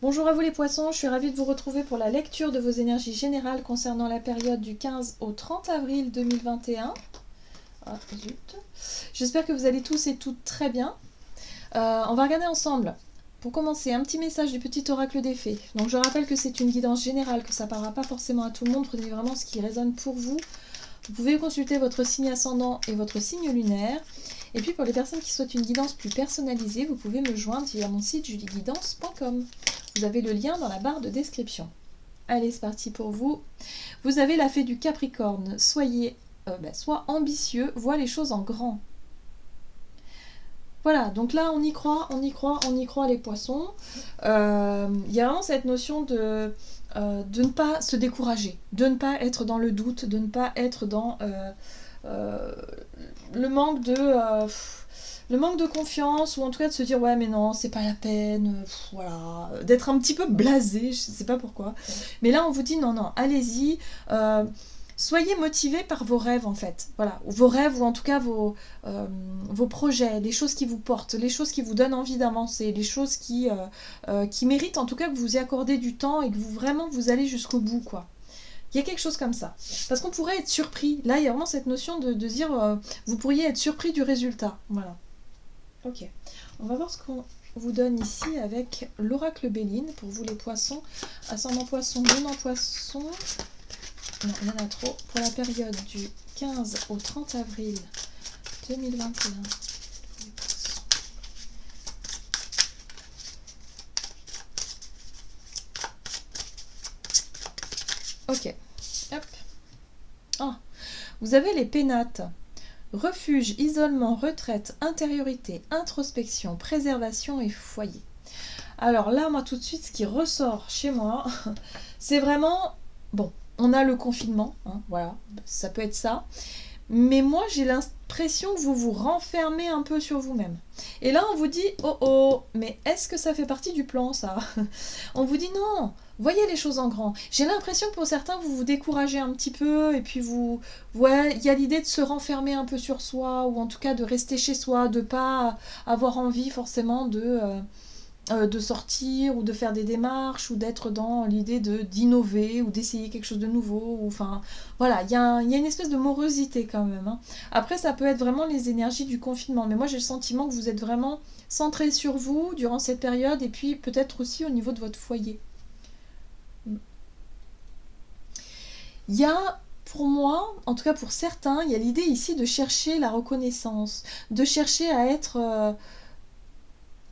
Bonjour à vous les poissons, je suis ravie de vous retrouver pour la lecture de vos énergies générales concernant la période du 15 au 30 avril 2021. Ah, zut. J'espère que vous allez tous et toutes très bien. On va regarder ensemble. Pour commencer, un petit message du petit oracle des fées. Donc je rappelle que c'est une guidance générale, que ça ne parlera pas forcément à tout le monde, prenez vraiment ce qui résonne pour vous. Vous pouvez consulter votre signe ascendant et votre signe lunaire. Et puis pour les personnes qui souhaitent une guidance plus personnalisée, vous pouvez me joindre via mon site julieguidance.com. Vous avez le lien dans la barre de description. Allez, c'est parti pour vous. Vous avez la fée du Capricorne. Soyez soit ambitieux, vois les choses en grand. Voilà, donc là on y croit, on y croit, on y croit les poissons. Il y a vraiment cette notion de ne pas se décourager, de ne pas être dans le doute, de ne pas être dans euh, le manque de... le manque de confiance, ou en tout cas de se dire ouais mais non c'est pas la peine, voilà, d'être un petit peu blasé, je sais pas pourquoi, mais là on vous dit non non allez-y, soyez motivés par vos rêves en fait, voilà, vos rêves ou en tout cas vos projets, les choses qui vous portent, les choses qui vous donnent envie d'avancer, les choses qui méritent en tout cas que vous y accordez du temps et que vous vraiment vous allez jusqu'au bout quoi. Il y a quelque chose comme ça. Parce qu'on pourrait être surpris. Là, il y a vraiment cette notion de dire vous pourriez être surpris du résultat. Voilà. Ok. On va voir ce qu'on vous donne ici avec l'oracle Béline pour vous les poissons. Ascendant poisson, lune en poisson. Non, il y en a trop. Pour la période du 15 au 30 avril 2021. Ok. Hop. Ah, vous avez les pénates. Refuge, isolement, retraite, intériorité, introspection, préservation et foyer. Alors là, moi tout de suite, ce qui ressort chez moi, c'est vraiment... Bon, on a le confinement, hein, voilà, ça peut être ça. Mais moi, j'ai l'impression que vous vous renfermez un peu sur vous-même. Et là, on vous dit, oh oh, mais est-ce que ça fait partie du plan, ça? On vous dit non, voyez les choses en grand. J'ai l'impression que pour certains, vous vous découragez un petit peu, et puis vous... Ouais, il y a l'idée de se renfermer un peu sur soi, ou en tout cas de rester chez soi, de pas avoir envie forcément de sortir ou de faire des démarches ou d'être dans l'idée d'innover ou d'essayer quelque chose de nouveau. Enfin, voilà, il y a une espèce de morosité quand même. Hein. Après, ça peut être vraiment les énergies du confinement. Mais moi, j'ai le sentiment que vous êtes vraiment centré sur vous durant cette période et puis peut-être aussi au niveau de votre foyer. Il y a... Pour moi, en tout cas pour certains, il y a l'idée ici de chercher la reconnaissance, de chercher à être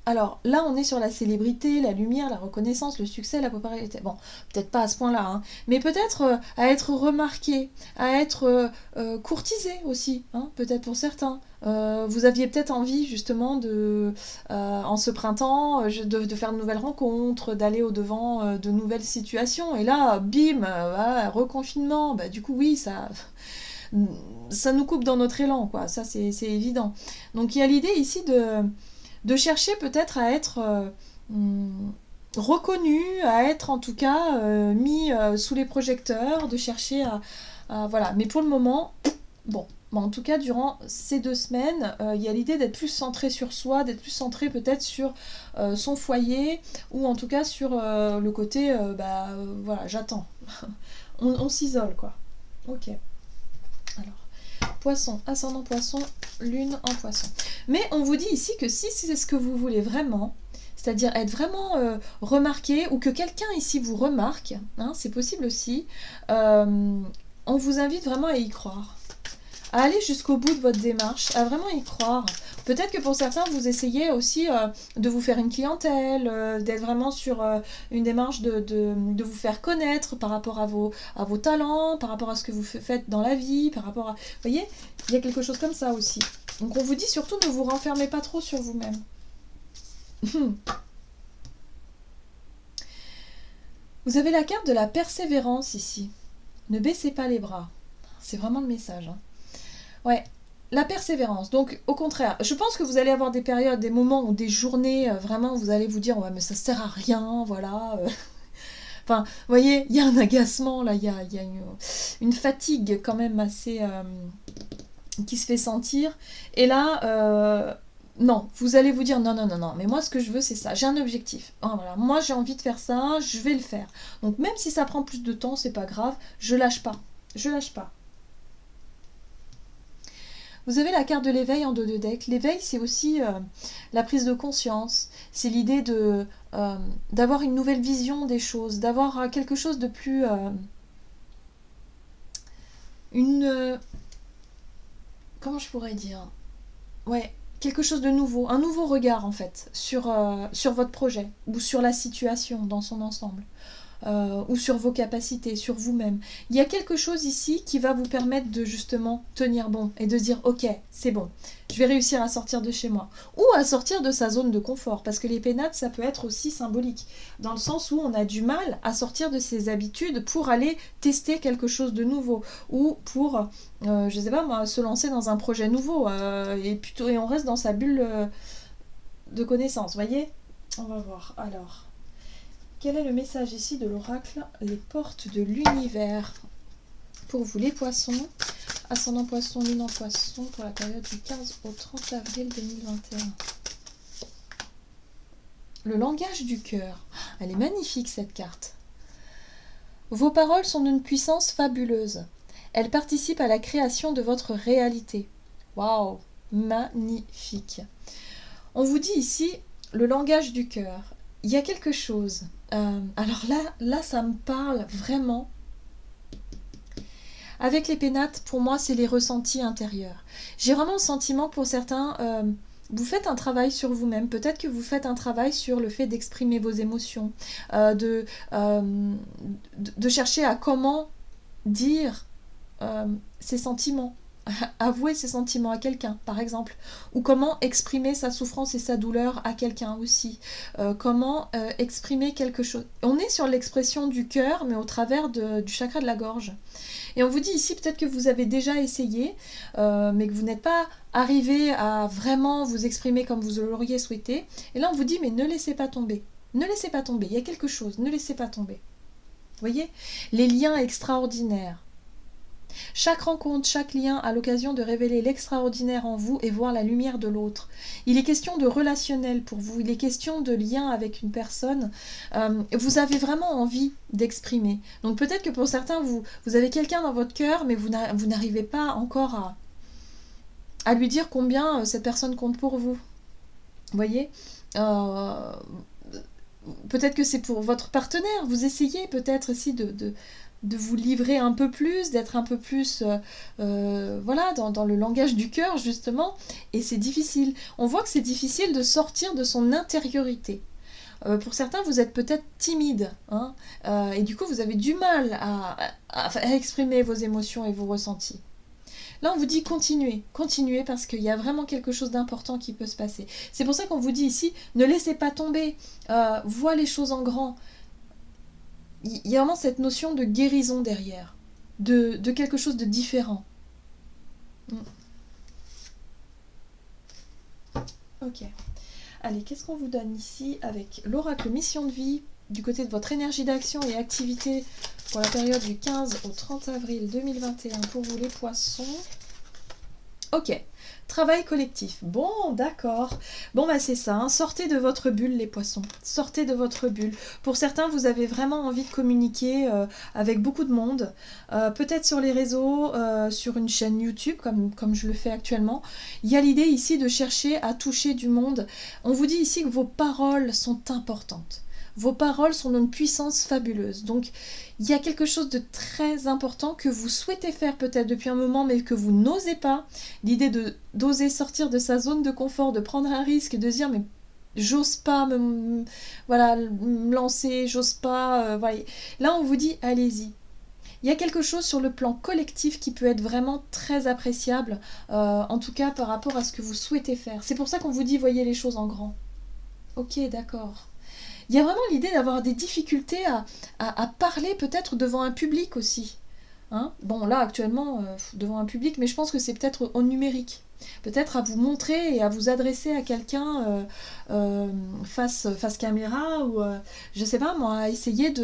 alors là, on est sur la célébrité, la lumière, la reconnaissance, le succès, la popularité. Bon, peut-être pas à ce point-là, hein, mais peut-être à être remarqué, à être courtisé aussi, hein, peut-être pour certains. Vous aviez peut-être envie justement en ce printemps, de faire de nouvelles rencontres, d'aller au-devant de nouvelles situations. Et là, bim, voilà, reconfinement, bah, du coup, oui, ça nous coupe dans notre élan, quoi. Ça, c'est évident. Donc il y a l'idée ici de chercher peut-être à être reconnu, à être en tout cas mis sous les projecteurs, de chercher voilà. Mais pour le moment, bon, en tout cas, durant ces 2 semaines, il y a l'idée d'être plus centré sur soi, d'être plus centré peut-être sur son foyer, ou en tout cas sur le côté, voilà, j'attends. On s'isole, quoi. Ok. Alors, poisson, ascendant poisson, lune en poisson. Mais on vous dit ici que si c'est ce que vous voulez vraiment, c'est-à-dire être vraiment remarqué, ou que quelqu'un ici vous remarque, hein, c'est possible aussi, on vous invite vraiment à y croire. À aller jusqu'au bout de votre démarche, à vraiment y croire. Peut-être que pour certains, vous essayez aussi de vous faire une clientèle, d'être vraiment sur une démarche de vous faire connaître par rapport à vos talents, par rapport à ce que vous faites dans la vie, par rapport à... Vous voyez, il y a quelque chose comme ça aussi. Donc on vous dit surtout ne vous renfermez pas trop sur vous-même. Vous avez la carte de la persévérance ici. Ne baissez pas les bras. C'est vraiment le message. Hein. Ouais, la persévérance. Donc, au contraire, je pense que vous allez avoir des périodes, des moments ou des journées, vraiment, où vous allez vous dire, ouais, mais ça sert à rien, voilà. Enfin, vous voyez, il y a un agacement, là, il y a une fatigue quand même assez... qui se fait sentir. Et là, non, vous allez vous dire non, non, non, non, mais moi ce que je veux c'est ça, j'ai un objectif. Oh, voilà, moi j'ai envie de faire ça, je vais le faire. Donc même si ça prend plus de temps, c'est pas grave, je lâche pas. Je lâche pas. Vous avez la carte de l'éveil en dos de deck. L'éveil, c'est aussi la prise de conscience. C'est l'idée de d'avoir une nouvelle vision des choses, d'avoir quelque chose de plus... une... comment je pourrais dire? Ouais, quelque chose de nouveau, un nouveau regard en fait, sur votre projet ou sur la situation dans son ensemble. Ou sur vos capacités, sur vous-même. Il y a quelque chose ici qui va vous permettre de justement tenir bon et de dire ok, c'est bon, je vais réussir à sortir de chez moi. Ou à sortir de sa zone de confort, parce que les pénates, ça peut être aussi symbolique, dans le sens où on a du mal à sortir de ses habitudes pour aller tester quelque chose de nouveau, ou pour, je sais pas moi, se lancer dans un projet nouveau, et on reste dans sa bulle de connaissances, voyez. On va voir, alors... Quel est le message ici de l'oracle? Les portes de l'univers. Pour vous les poissons, ascendant poisson, lune en poisson, pour la période du 15 au 30 avril 2021. Le langage du cœur. Elle est magnifique cette carte. Vos paroles sont d'une puissance fabuleuse. Elles participent à la création de votre réalité. Waouh, magnifique. On vous dit ici le langage du cœur. Il y a quelque chose. Alors là, ça me parle vraiment. Avec les pénates, pour moi, c'est les ressentis intérieurs. J'ai vraiment le sentiment, pour certains, vous faites un travail sur vous-même. Peut-être que vous faites un travail sur le fait d'exprimer vos émotions, de chercher à comment dire ses sentiments. Avouer ses sentiments à quelqu'un, par exemple, ou comment exprimer sa souffrance et sa douleur à quelqu'un aussi, comment exprimer quelque chose. On est sur l'expression du cœur, mais au travers du chakra de la gorge. Et on vous dit ici, peut-être que vous avez déjà essayé, mais que vous n'êtes pas arrivé à vraiment vous exprimer comme vous l'auriez souhaité. Et là, on vous dit, mais ne laissez pas tomber. Ne laissez pas tomber, il y a quelque chose, ne laissez pas tomber. Vous voyez? Les liens extraordinaires. Chaque rencontre, chaque lien a l'occasion de révéler l'extraordinaire en vous et voir la lumière de l'autre. Il est question de relationnel pour vous, il est question de lien avec une personne. Vous avez vraiment envie d'exprimer. Donc peut-être que pour certains, vous avez quelqu'un dans votre cœur, mais vous n'arrivez pas encore à lui dire combien cette personne compte pour vous. Vous voyez peut-être que c'est pour votre partenaire. Vous essayez peut-être aussi de vous livrer un peu plus, d'être un peu plus voilà, dans le langage du cœur justement, et c'est difficile. On voit que c'est difficile de sortir de son intériorité. Pour certains, vous êtes peut-être timide, hein, et du coup vous avez du mal à exprimer vos émotions et vos ressentis. Là, on vous dit continuez, continuez parce qu'il y a vraiment quelque chose d'important qui peut se passer. C'est pour ça qu'on vous dit ici, ne laissez pas tomber, vois les choses en grand. Il y a vraiment cette notion de guérison derrière, de quelque chose de différent. Ok. Allez, qu'est-ce qu'on vous donne ici avec l'oracle mission de vie du côté de votre énergie d'action et activité pour la période du 15 au 30 avril 2021 pour vous les poissons. Ok, travail collectif. Bon, d'accord. Bon, bah c'est ça, hein. Sortez de votre bulle les poissons. Sortez de votre bulle. Pour certains, vous avez vraiment envie de communiquer avec beaucoup de monde. Peut-être sur les réseaux, sur une chaîne YouTube, comme je le fais actuellement. Il y a l'idée ici de chercher à toucher du monde. On vous dit ici que vos paroles sont importantes. Vos paroles sont d'une puissance fabuleuse. Donc, il y a quelque chose de très important que vous souhaitez faire peut-être depuis un moment, mais que vous n'osez pas. L'idée d'oser sortir de sa zone de confort, de prendre un risque, de dire mais j'ose pas me lancer, j'ose pas... voilà. Là, on vous dit allez-y. Il y a quelque chose sur le plan collectif qui peut être vraiment très appréciable, en tout cas par rapport à ce que vous souhaitez faire. C'est pour ça qu'on vous dit voyez les choses en grand. Ok, d'accord. Il y a vraiment l'idée d'avoir des difficultés à parler peut-être devant un public aussi. Hein, bon, là, actuellement, devant un public, mais je pense que c'est peut-être au numérique. Peut-être à vous montrer et à vous adresser à quelqu'un face caméra ou, je sais pas moi, à essayer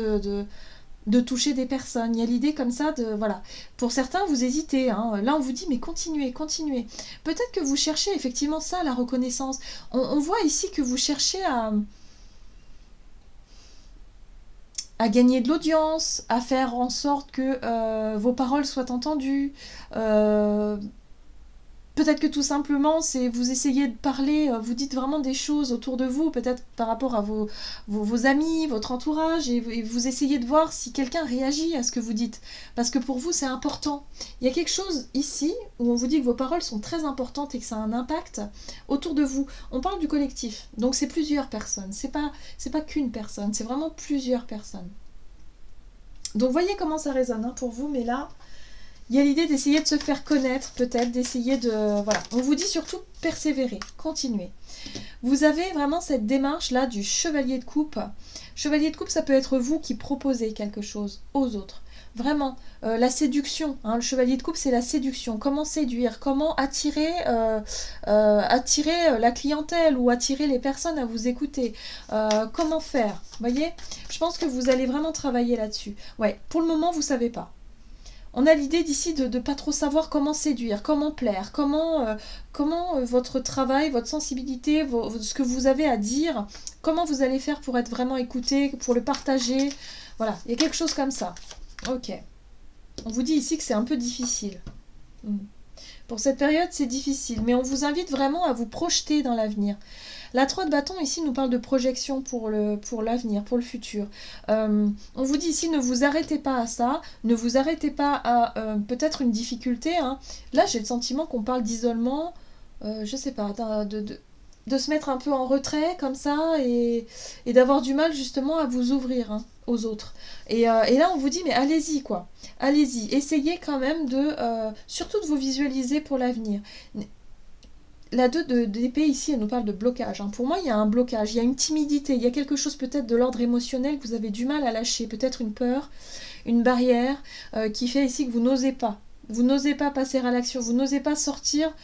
de toucher des personnes. Il y a l'idée comme ça de... Voilà. Pour certains, vous hésitez. Hein. Là, on vous dit, mais continuez, continuez. Peut-être que vous cherchez effectivement ça, la reconnaissance. On voit ici que vous cherchez à gagner de l'audience, à faire en sorte que vos paroles soient entendues. Peut-être que tout simplement, c'est vous essayez de parler, vous dites vraiment des choses autour de vous, peut-être par rapport à vos amis, votre entourage, et vous essayez de voir si quelqu'un réagit à ce que vous dites. Parce que pour vous, c'est important. Il y a quelque chose ici où on vous dit que vos paroles sont très importantes et que ça a un impact autour de vous. On parle du collectif, donc c'est plusieurs personnes. C'est pas qu'une personne, c'est vraiment plusieurs personnes. Donc voyez comment ça résonne hein, pour vous, mais là... Il y a l'idée d'essayer de se faire connaître, peut-être, d'essayer de... Voilà, on vous dit surtout persévérer, continuer. Vous avez vraiment cette démarche-là du chevalier de coupe. Chevalier de coupe, ça peut être vous qui proposez quelque chose aux autres. Vraiment, la séduction. Hein, le chevalier de coupe, c'est la séduction. Comment séduire, comment attirer la clientèle ou attirer les personnes à vous écouter. Comment faire, vous voyez? Je pense que vous allez vraiment travailler là-dessus. Ouais, pour le moment, vous ne savez pas. On a l'idée d'ici de ne pas trop savoir comment séduire, comment plaire, comment votre travail, votre sensibilité, ce que vous avez à dire, comment vous allez faire pour être vraiment écouté, pour le partager. Voilà, il y a quelque chose comme ça. Ok. On vous dit ici que c'est un peu difficile. Pour cette période, c'est difficile, mais on vous invite vraiment à vous projeter dans l'avenir. La 3 de bâton ici nous parle de projection pour l'avenir, pour le futur. On vous dit ici, ne vous arrêtez pas à ça, ne vous arrêtez pas à peut-être une difficulté. Hein. Là, j'ai le sentiment qu'on parle d'isolement, je sais pas, de se mettre un peu en retrait comme ça et d'avoir du mal justement à vous ouvrir hein, aux autres. Et là, on vous dit, mais allez-y quoi, allez-y, essayez quand même surtout de vous visualiser pour l'avenir. La 2 d'épée ici, elle nous parle de blocage. Hein. Pour moi, il y a un blocage, il y a une timidité, il y a quelque chose peut-être de l'ordre émotionnel que vous avez du mal à lâcher, peut-être une peur, une barrière qui fait ici que vous n'osez pas. Vous n'osez pas passer à l'action, vous n'osez pas sortir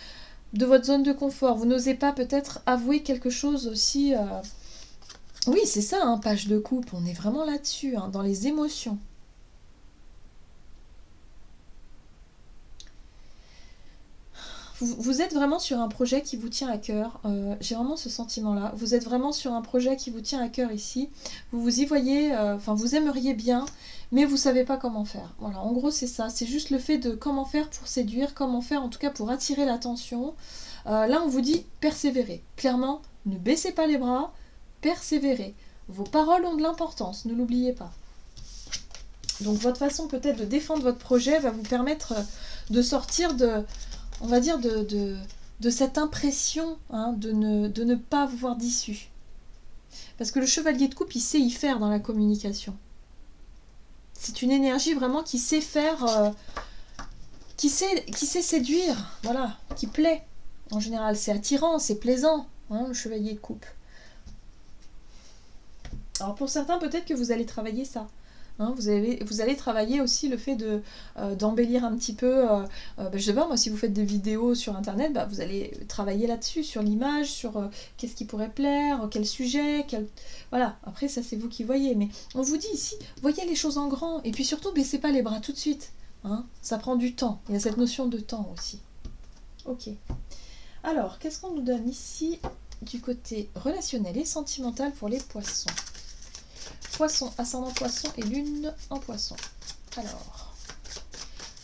de votre zone de confort, vous n'osez pas peut-être avouer quelque chose aussi... Oui, c'est ça, hein, page de coupe, on est vraiment là-dessus, hein, dans les émotions. Vous êtes vraiment sur un projet qui vous tient à cœur. J'ai vraiment ce sentiment-là. Vous êtes vraiment sur un projet qui vous tient à cœur ici. Vous vous y voyez, vous aimeriez bien, mais vous ne savez pas comment faire. Voilà, en gros, c'est ça. C'est juste le fait de comment faire pour séduire, comment faire en tout cas pour attirer l'attention. Là, on vous dit persévérer. Clairement, ne baissez pas les bras, persévérez. Vos paroles ont de l'importance, ne l'oubliez pas. Donc, votre façon peut-être de défendre votre projet va vous permettre de sortir de... on va dire de cette impression hein, de ne pas voir d'issue. Parce que le chevalier de coupe, il sait y faire dans la communication. C'est une énergie vraiment qui sait faire, qui sait séduire, voilà, qui plaît. En général, c'est attirant, c'est plaisant, hein, le chevalier de coupe. Alors pour certains, peut-être que vous allez travailler ça. Hein, vous allez travailler aussi le fait d'embellir un petit peu, je sais pas moi, si vous faites des vidéos sur internet, vous allez travailler là-dessus, sur l'image, sur qu'est-ce qui pourrait plaire, quel sujet, voilà, après ça c'est vous qui voyez, mais on vous dit ici, voyez les choses en grand, et puis surtout baissez pas les bras tout de suite, hein, ça prend du temps, il y a cette notion de temps aussi. Ok, alors qu'est-ce qu'on nous donne ici du côté relationnel et sentimental pour les poissons? Poisson, ascendant poisson et lune en poisson. Alors,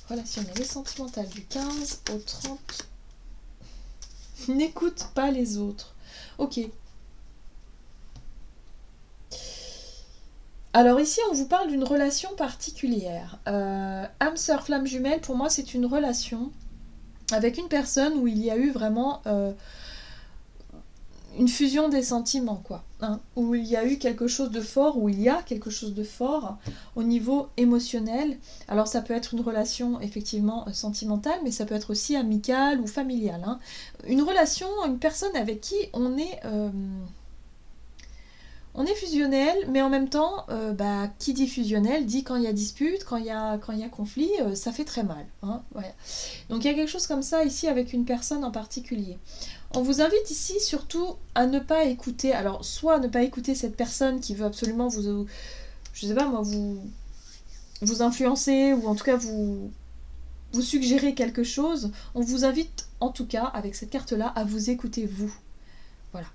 relationnel et sentimental du 15 au 30. N'écoute pas les autres. Ok. Alors ici, on vous parle d'une relation particulière. Âme sœur, flamme jumelle, pour moi, c'est une relation avec une personne où il y a eu vraiment... une fusion des sentiments, quoi. Hein, où il y a eu quelque chose de fort, où il y a quelque chose de fort au niveau émotionnel. Alors ça peut être une relation effectivement sentimentale, mais ça peut être aussi amicale ou familiale. Hein. Une relation, une personne avec qui on est fusionnel, mais en même temps, qui dit fusionnel dit quand il y a dispute, quand il y a conflit, ça fait très mal. Hein, voilà. Donc il y a quelque chose comme ça ici avec une personne en particulier. On vous invite ici surtout à ne pas écouter, alors soit ne pas écouter cette personne qui veut absolument vous, je sais pas moi, vous vous influencer, ou en tout cas vous suggérer quelque chose, on vous invite en tout cas, avec cette carte-là, à vous écouter vous. Voilà.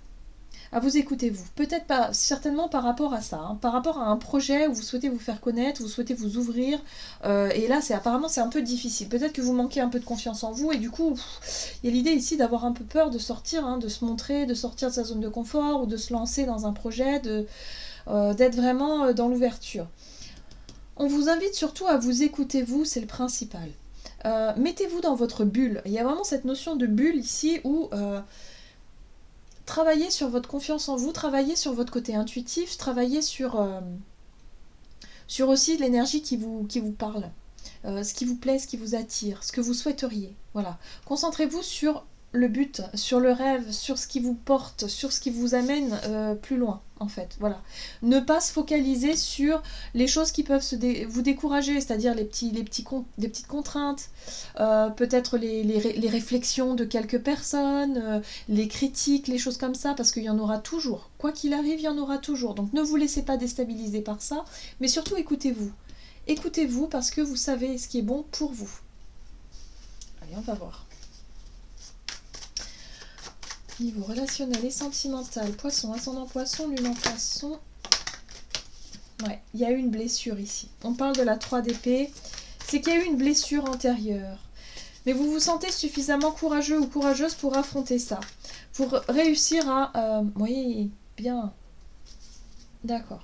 À vous écouter vous. Peut-être pas, certainement par rapport à ça, hein, par rapport à un projet où vous souhaitez vous faire connaître, vous souhaitez vous ouvrir, et là apparemment c'est un peu difficile. Peut-être que vous manquez un peu de confiance en vous, et du coup, il y a l'idée ici d'avoir un peu peur de sortir, hein, de se montrer, de sortir de sa zone de confort, ou de se lancer dans un projet, d'être vraiment dans l'ouverture. On vous invite surtout à vous écouter vous, c'est le principal. Mettez-vous dans votre bulle. Il y a vraiment cette notion de bulle ici où travaillez sur votre confiance en vous, travaillez sur votre côté intuitif, travaillez sur aussi l'énergie qui vous parle, ce qui vous plaît, ce qui vous attire, ce que vous souhaiteriez. Voilà. Concentrez-vous sur le but, sur le rêve, sur ce qui vous porte, sur ce qui vous amène plus loin, en fait. Voilà. Ne pas se focaliser sur les choses qui peuvent vous décourager, c'est-à-dire les petites contraintes, peut-être les réflexions de quelques personnes, les critiques, les choses comme ça, parce qu'il y en aura toujours. Quoi qu'il arrive, il y en aura toujours. Donc ne vous laissez pas déstabiliser par ça, mais surtout écoutez-vous. Écoutez-vous parce que vous savez ce qui est bon pour vous. Allez, on va voir. Niveau relationnel et sentimental, poisson, ascendant poisson, lune en poisson. Ouais, il y a eu une blessure ici. On parle de la 3 d'épée. C'est qu'il y a eu une blessure antérieure. Mais vous vous sentez suffisamment courageux ou courageuse pour affronter ça. Pour réussir à... oui, bien. D'accord.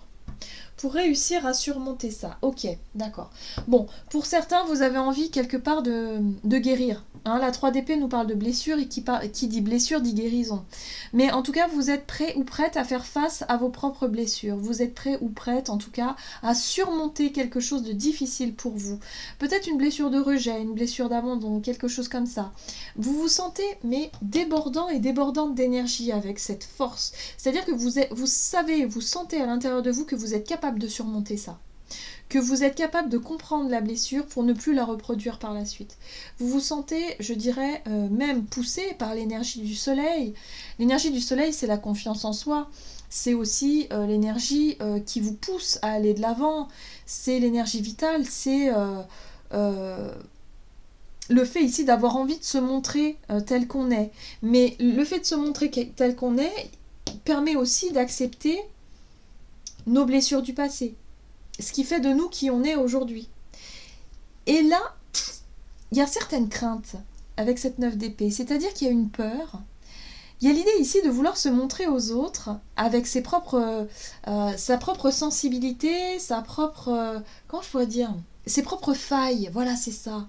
Pour réussir à surmonter ça. Ok, d'accord. Bon, pour certains, vous avez envie quelque part de guérir. Hein, la 3 d'épée nous parle de blessure et qui dit blessure dit guérison. Mais en tout cas, vous êtes prêt ou prête à faire face à vos propres blessures. Vous êtes prêt ou prête, en tout cas, à surmonter quelque chose de difficile pour vous. Peut-être une blessure de rejet, une blessure d'abandon, quelque chose comme ça. Vous vous sentez, mais débordant et débordante d'énergie avec cette force. C'est-à-dire que vous savez, vous sentez à l'intérieur de vous que vous êtes capable de surmonter ça, que vous êtes capable de comprendre la blessure pour ne plus la reproduire par la suite. Vous vous sentez, je dirais, même poussé par l'énergie du soleil. L'énergie du soleil, c'est la confiance en soi. C'est aussi l'énergie qui vous pousse à aller de l'avant. C'est l'énergie vitale. C'est le fait ici d'avoir envie de se montrer tel qu'on est. Mais le fait de se montrer tel qu'on est permet aussi d'accepter nos blessures du passé, ce qui fait de nous qui on est aujourd'hui. Et là, il y a certaines craintes avec cette 9 d'épée, c'est-à-dire qu'il y a une peur. Il y a l'idée ici de vouloir se montrer aux autres avec sa propre sensibilité, sa propre... comment je pourrais dire ? Ses propres failles, voilà, c'est ça.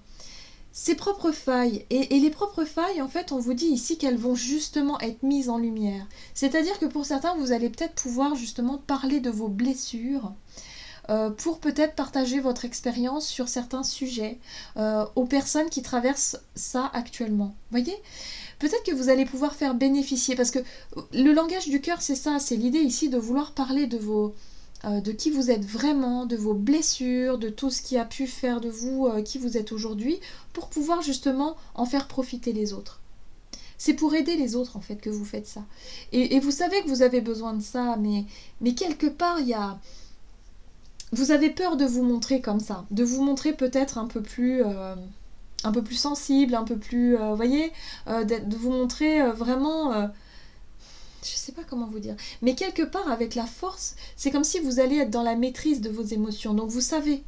Ses propres failles. Et les propres failles, en fait, on vous dit ici qu'elles vont justement être mises en lumière. C'est-à-dire que pour certains, vous allez peut-être pouvoir justement parler de vos blessures pour peut-être partager votre expérience sur certains sujets aux personnes qui traversent ça actuellement. Vous voyez ? Peut-être que vous allez pouvoir faire bénéficier, parce que le langage du cœur, c'est ça, c'est l'idée ici de vouloir parler de qui vous êtes vraiment, de vos blessures, de tout ce qui a pu faire de vous qui vous êtes aujourd'hui, pour pouvoir justement en faire profiter les autres. C'est pour aider les autres en fait que vous faites ça. Et vous savez que vous avez besoin de ça, mais quelque part il y a... Vous avez peur de vous montrer comme ça, de vous montrer peut-être un peu plus sensible, un peu plus, voyez, de vous montrer vraiment... je sais pas comment vous dire, mais quelque part avec la force, c'est comme si vous allez être dans la maîtrise de vos émotions. Donc vous savez,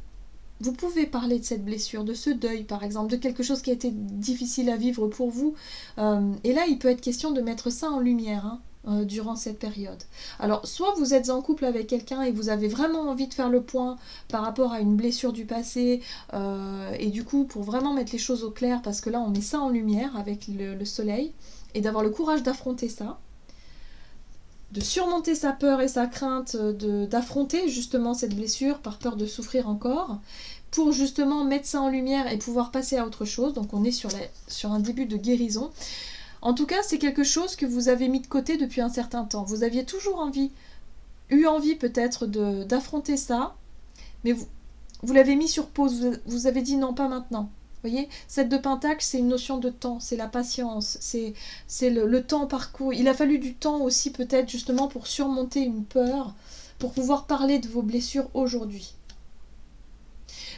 vous pouvez parler de cette blessure, de ce deuil par exemple, de quelque chose qui a été difficile à vivre pour vous. Et là, il peut être question de mettre ça en lumière durant cette période. Alors, soit vous êtes en couple avec quelqu'un et vous avez vraiment envie de faire le point par rapport à une blessure du passé, et du coup, pour vraiment mettre les choses au clair, parce que là, on met ça en lumière avec le soleil, et d'avoir le courage d'affronter ça, de surmonter sa peur et sa crainte, d'affronter justement cette blessure par peur de souffrir encore, pour justement mettre ça en lumière et pouvoir passer à autre chose. Donc on est sur un début de guérison. En tout cas, c'est quelque chose que vous avez mis de côté depuis un certain temps. Vous aviez toujours eu envie peut-être d'affronter ça, mais vous l'avez mis sur pause, vous avez dit non, pas maintenant. Vous voyez, 7 de Pentacle, c'est une notion de temps, c'est la patience, c'est le temps parcouru. Il a fallu du temps aussi peut-être justement pour surmonter une peur, pour pouvoir parler de vos blessures aujourd'hui.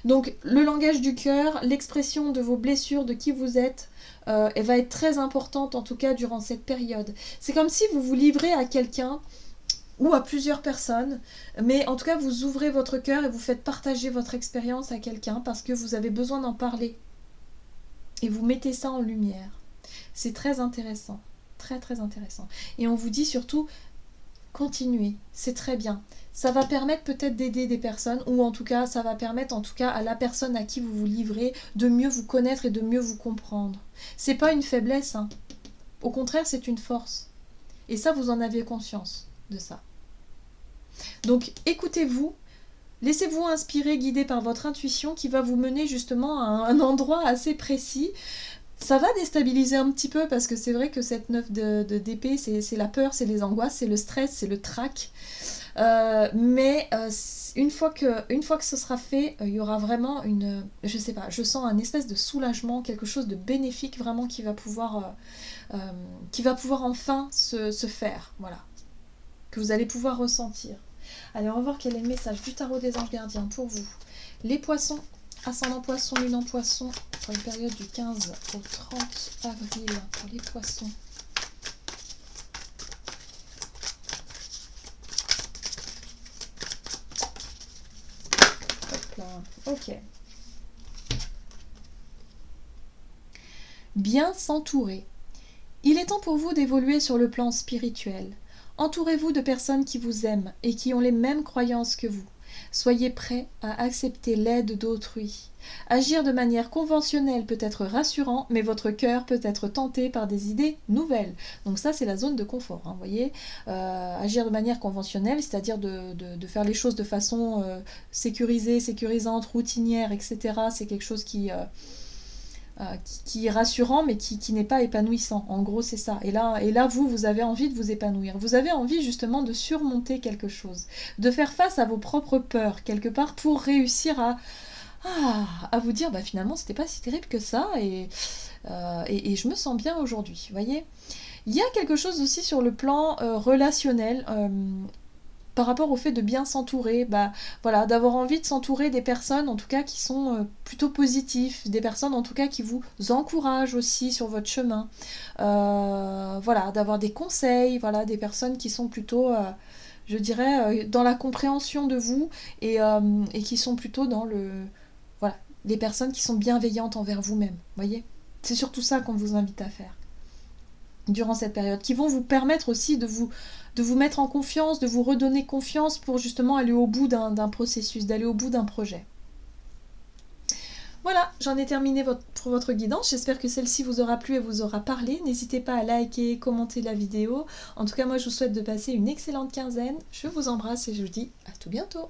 Donc le langage du cœur, l'expression de vos blessures, de qui vous êtes, elle va être très importante en tout cas durant cette période. C'est comme si vous vous livrez à quelqu'un ou à plusieurs personnes, mais en tout cas vous ouvrez votre cœur et vous faites partager votre expérience à quelqu'un parce que vous avez besoin d'en parler. Et vous mettez ça en lumière. C'est très intéressant, très très intéressant. Et on vous dit surtout, continuez, c'est très bien. Ça va permettre peut-être d'aider des personnes, ou en tout cas, ça va permettre en tout cas à la personne à qui vous vous livrez de mieux vous connaître et de mieux vous comprendre. C'est pas une faiblesse, hein. Au contraire, c'est une force. Et ça, vous en avez conscience de ça. Donc, écoutez-vous, laissez-vous inspirer, guider par votre intuition qui va vous mener justement à un endroit assez précis. Ça va déstabiliser un petit peu parce que c'est vrai que cette 9 d'épée, c'est la peur, c'est les angoisses, c'est le stress, c'est le trac. Mais une fois que ce sera fait, il y aura vraiment je sais pas, je sens un espèce de soulagement, quelque chose de bénéfique vraiment qui va pouvoir enfin se faire, voilà, que vous allez pouvoir ressentir. Allez, on va voir quel est le message du tarot des anges gardiens pour vous. Les poissons, ascendant poisson, lune en poisson, pour une période du 15 au 30 avril pour les poissons. Hop là, ok. Bien s'entourer. Il est temps pour vous d'évoluer sur le plan spirituel. Entourez-vous de personnes qui vous aiment et qui ont les mêmes croyances que vous. Soyez prêts à accepter l'aide d'autrui. Agir de manière conventionnelle peut être rassurant, mais votre cœur peut être tenté par des idées nouvelles. Donc ça, c'est la zone de confort, hein, vous voyez. Agir de manière conventionnelle, c'est-à-dire de faire les choses de façon sécurisante, routinière, etc. C'est quelque chose qui est rassurant, mais qui n'est pas épanouissant. En gros, c'est ça. Et là, vous avez envie de vous épanouir. Vous avez envie justement de surmonter quelque chose, de faire face à vos propres peurs, quelque part, pour réussir à vous dire, bah finalement, c'était pas si terrible que ça, et je me sens bien aujourd'hui, vous voyez. Il y a quelque chose aussi sur le plan relationnel, par rapport au fait de bien s'entourer, voilà, d'avoir envie de s'entourer des personnes en tout cas qui sont plutôt positifs, des personnes en tout cas qui vous encouragent aussi sur votre chemin, voilà, d'avoir des conseils, voilà, des personnes qui sont plutôt, je dirais, dans la compréhension de vous et qui sont plutôt dans voilà, des personnes qui sont bienveillantes envers vous-même, voyez. C'est surtout ça qu'on vous invite à faire durant cette période, qui vont vous permettre aussi de vous mettre en confiance, de vous redonner confiance pour justement aller au bout d'un processus, d'aller au bout d'un projet. Voilà, j'en ai terminé pour votre guidance. J'espère que celle-ci vous aura plu et vous aura parlé. N'hésitez pas à liker, commenter la vidéo. En tout cas, moi, je vous souhaite de passer une excellente quinzaine. Je vous embrasse et je vous dis à tout bientôt.